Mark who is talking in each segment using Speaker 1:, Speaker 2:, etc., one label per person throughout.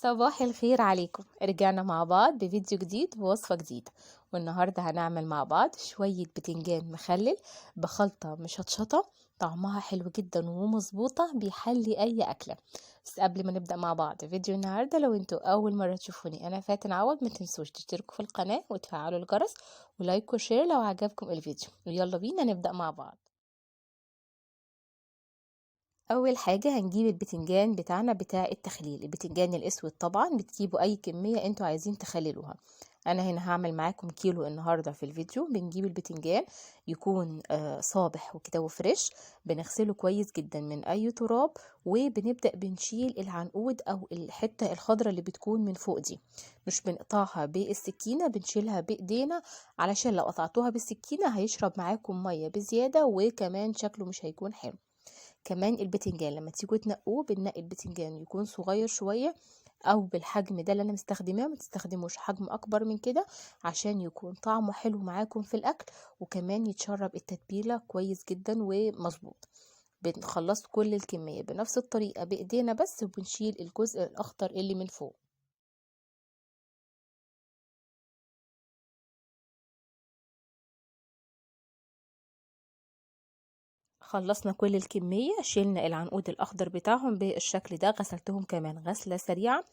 Speaker 1: صباح الخير عليكم. رجعنا مع بعض بفيديو جديد ووصفة جديدة. والنهاردة هنعمل مع بعض شوية بتنجان مخلل بخلطة مشطشطة. طعمها حلو جدا ومظبوطة بيحلي أي أكلة. بس قبل ما نبدأ مع بعض فيديو النهاردة، لو انتوا أول مرة تشوفوني أنا فاتن عوض، ما تنسوش تشتركوا في القناة وتفعلوا الجرس ولايك وشير لو عجبكم الفيديو. ويلا بينا نبدأ مع بعض. اول حاجه هنجيب البتنجان بتاعنا بتاع التخليل، البتنجان الاسود طبعا بتجيبوا اي كميه انتوا عايزين تخللوها. انا هنا هعمل معاكم كيلو النهارده في الفيديو. بنجيب البتنجان يكون صابح وكده وفريش، بنغسله كويس جدا من اي تراب، وبنبدا بنشيل العنقود او الحته الخضراء اللي بتكون من فوق دي. مش بنقطعها بالسكينه، بنشيلها بايدينا، علشان لو قطعتوها بالسكينه هيشرب معاكم ميه بزياده وكمان شكله مش هيكون حلو. كمان البتنجان لما تيجوا تنقوه، بننقي البتنجان يكون صغير شوية او بالحجم ده اللي انا مستخدماه، ما تستخدموش حجم اكبر من كده عشان يكون طعمه حلو معاكم في الاكل، وكمان يتشرب التتبيلة كويس جدا ومظبوط. بنخلص كل الكمية بنفس الطريقة بايدينا بس، وبنشيل الجزء الاخضر اللي من فوق. خلصنا كل الكمية، شيلنا العنقود الأخضر بتاعهم بالشكل ده، غسلتهم كمان غسلة سريعة.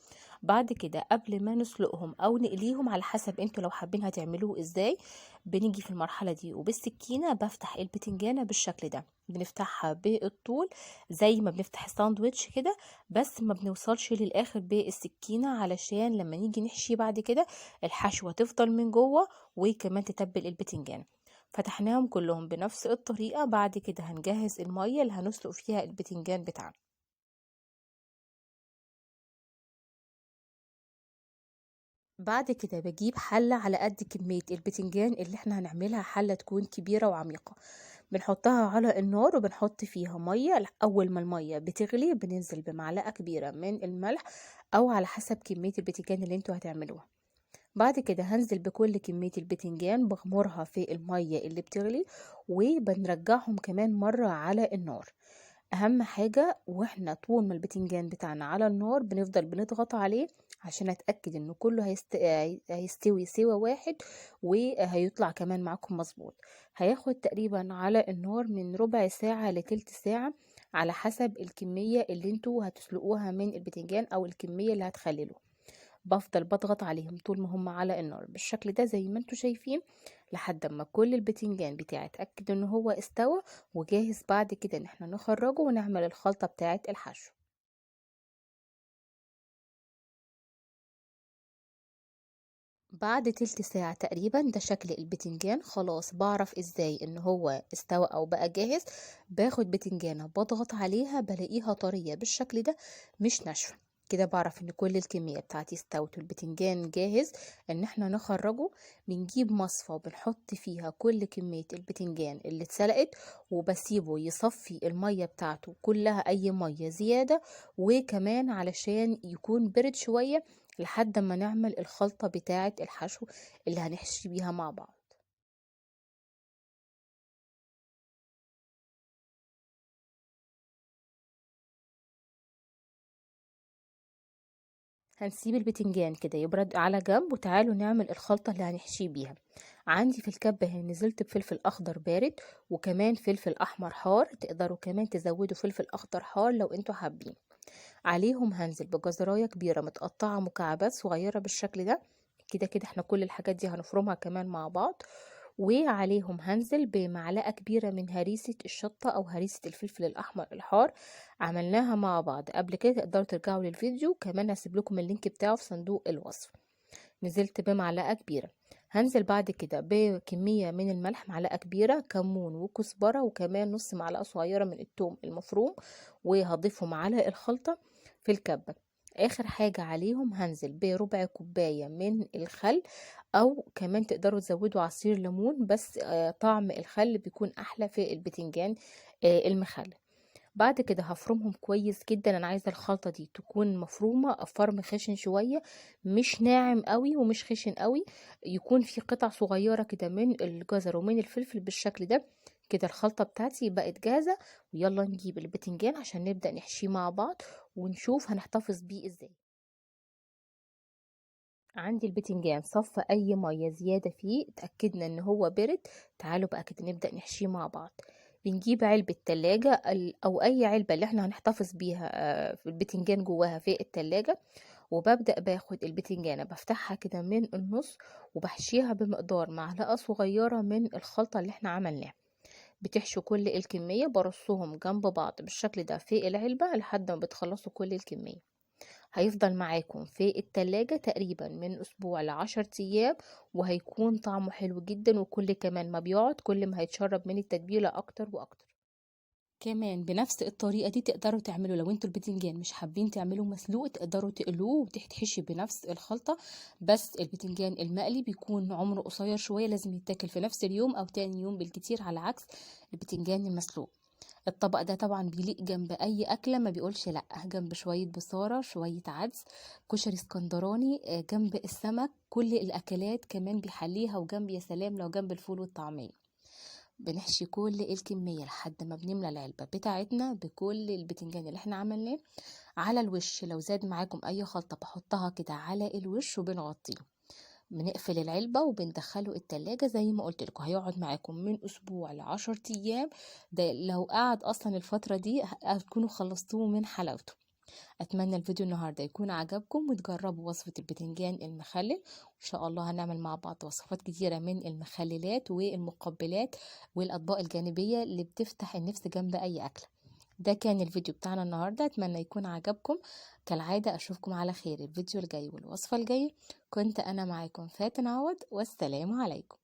Speaker 1: بعد كده قبل ما نسلقهم أو نقليهم على حسب انتوا لو حابين هتعملوه ازاي، بنيجي في المرحلة دي وبالسكينة بفتح البتنجانة بالشكل ده. بنفتحها بالطول زي ما بنفتح الساندويتش كده، بس ما بنوصلش للآخر بالسكينة علشان لما نيجي نحشي بعد كده الحشوة تفضل من جوه وكمان تتبل البتنجان. فتحناهم كلهم بنفس الطريقة. بعد كده هنجهز المية اللي هنسلق فيها البتنجان بتاعنا. بعد كده بجيب حلة على قد كمية البتنجان اللي احنا هنعملها، حلة تكون كبيرة وعميقة. بنحطها على النار وبنحط فيها مية. أول ما المية بتغلي بننزل بمعلقة كبيرة من الملح، أو على حسب كمية البتنجان اللي انتوا هتعملوها. بعد كده هنزل بكل كمية البتنجان بغمرها في المية اللي بتغلي، وبنرجعهم كمان مرة على النار. اهم حاجة واحنا طول ما البتنجان بتاعنا على النار بنفضل بنضغط عليه عشان اتأكد انه كله هيستوي سوا واحد، وهيطلع كمان معاكم مظبوط. هياخد تقريبا على النار من ربع ساعة لتلت ساعة، على حسب الكمية اللي انتوا هتسلقوها من البتنجان او الكمية اللي هتخللوها. بفضل بضغط عليهم طول ما هم على النار بالشكل ده زي ما انتوا شايفين، لحد ما كل البتنجان بتاعي اتأكد ان هو استوى وجاهز بعد كده ان احنا نخرجه ونعمل الخلطة بتاعة الحشو. بعد تلت ساعة تقريبا ده شكل البتنجان خلاص. بعرف ازاي ان هو استوى او بقى جاهز. باخد بتنجانة بضغط عليها بلاقيها طرية بالشكل ده، مش ناشفة. كده بعرف ان كل الكمية بتاعتي استوت والبتنجان جاهز ان احنا نخرجه. بنجيب مصفى وبنحط فيها كل كمية البتنجان اللي اتسلقت، وبسيبه يصفي المية بتاعته كلها اي مية زيادة، وكمان علشان يكون برد شوية لحد ما نعمل الخلطة بتاعة الحشو اللي هنحشي بيها مع بعض. هنسيب البتنجان كده يبرد على جنب، وتعالوا نعمل الخلطة اللي هنحشي بيها. عندي في الكبة هنا نزلت بفلفل أخضر بارد، وكمان فلفل أحمر حار. تقدروا كمان تزودوا فلفل أخضر حار لو انتوا حابين. عليهم هنزل بجزراية كبيرة متقطعة مكعبات صغيرة بالشكل ده. كده كده احنا كل الحاجات دي هنفرمها كمان مع بعض. وعليهم هنزل بمعلقة كبيرة من هريسة الشطة أو هريسة الفلفل الأحمر الحار. عملناها مع بعض قبل كده، تقدروا ترجعوا للفيديو، كمان هسيب لكم اللينك بتاعه في صندوق الوصف. نزلت بمعلقة كبيرة. هنزل بعد كده بكمية من الملح، معلقة كبيرة كمون وكزبرة، وكمان نص معلقة صغيرة من الثوم المفروم، وهضيفهم على الخلطة في الكبة. اخر حاجة عليهم هنزل بربع كوباية من الخل، او كمان تقدروا تزودوا عصير ليمون، بس طعم الخل بيكون احلى في البتنجان المخلل. بعد كده هفرمهم كويس جدا. انا عايزه الخلطه دي تكون مفرومه فرم خشن شويه، مش ناعم قوي ومش خشن قوي. يكون في قطع صغيره كده من الجزر ومن الفلفل بالشكل ده. كده الخلطه بتاعتي بقت جاهزه. ويلا نجيب البتنجان عشان نبدا نحشيه مع بعض ونشوف هنحتفظ بيه ازاي. عندي البتنجان صفى اي ميه زياده فيه، اتاكدنا ان هو برد. تعالوا بقى كده نبدا نحشيه مع بعض. بنجيب علبه تلاجة او اي علبه اللي احنا هنحتفظ بيها في البتنجان جواها في التلاجة. وببدا باخد البتنجانه بفتحها كده من النص، وبحشيها بمقدار معلقه صغيره من الخلطه اللي احنا عملناها. بتحشوا كل الكميه، برصهم جنب بعض بالشكل ده في العلبه لحد ما بتخلصوا كل الكميه. هيفضل معاكم في التلاجة تقريبا من أسبوع ل10 أيام، وهيكون طعمه حلو جدا، وكل كمان ما بيقعد كل ما هيتشرب من التتبيلة أكتر وأكتر. كمان بنفس الطريقة دي تقدروا تعملوا لو انتوا البتنجان مش حابين تعملوا مسلوق، تقدروا تقلوه وتحشي بنفس الخلطة. بس البتنجان المقلي بيكون عمره قصير شوية، لازم يتاكل في نفس اليوم أو تاني يوم بالكتير، على عكس البتنجان المسلوق. الطبق ده طبعا بيليق جنب اي اكله، ما بيقولش لا، جنب شويه بصاره، شويه عدس، كشري اسكندراني، جنب السمك، كل الاكلات كمان بيحليها. وجنب يا سلام لو جنب الفول والطعميه. بنحشي كل الكميه لحد ما بنملى العلبه بتاعتنا بكل البتنجان اللي احنا عملناه. على الوش لو زاد معاكم اي خلطه بحطها كده على الوش وبنغطيه. بنقفل العلبة وبندخله التلاجة زي ما قلت لكم، هيقعد معاكم من أسبوع ل10 أيام. ده لو قعد أصلا الفترة دي هتكونوا خلصتوه من حلاوته. أتمنى الفيديو النهاردة يكون عجبكم، وتجربوا وصفة البتنجان المخلل. وإن شاء الله هنعمل مع بعض وصفات كتيرة من المخللات والمقبلات والأطباق الجانبية اللي بتفتح النفس جنب أي أكلة. ده كان الفيديو بتاعنا النهاردة، أتمنى يكون عجبكم. كالعادة أشوفكم على خير الفيديو الجاي والوصفة الجاية. كنت أنا معاكم فاتن عوض، والسلام عليكم.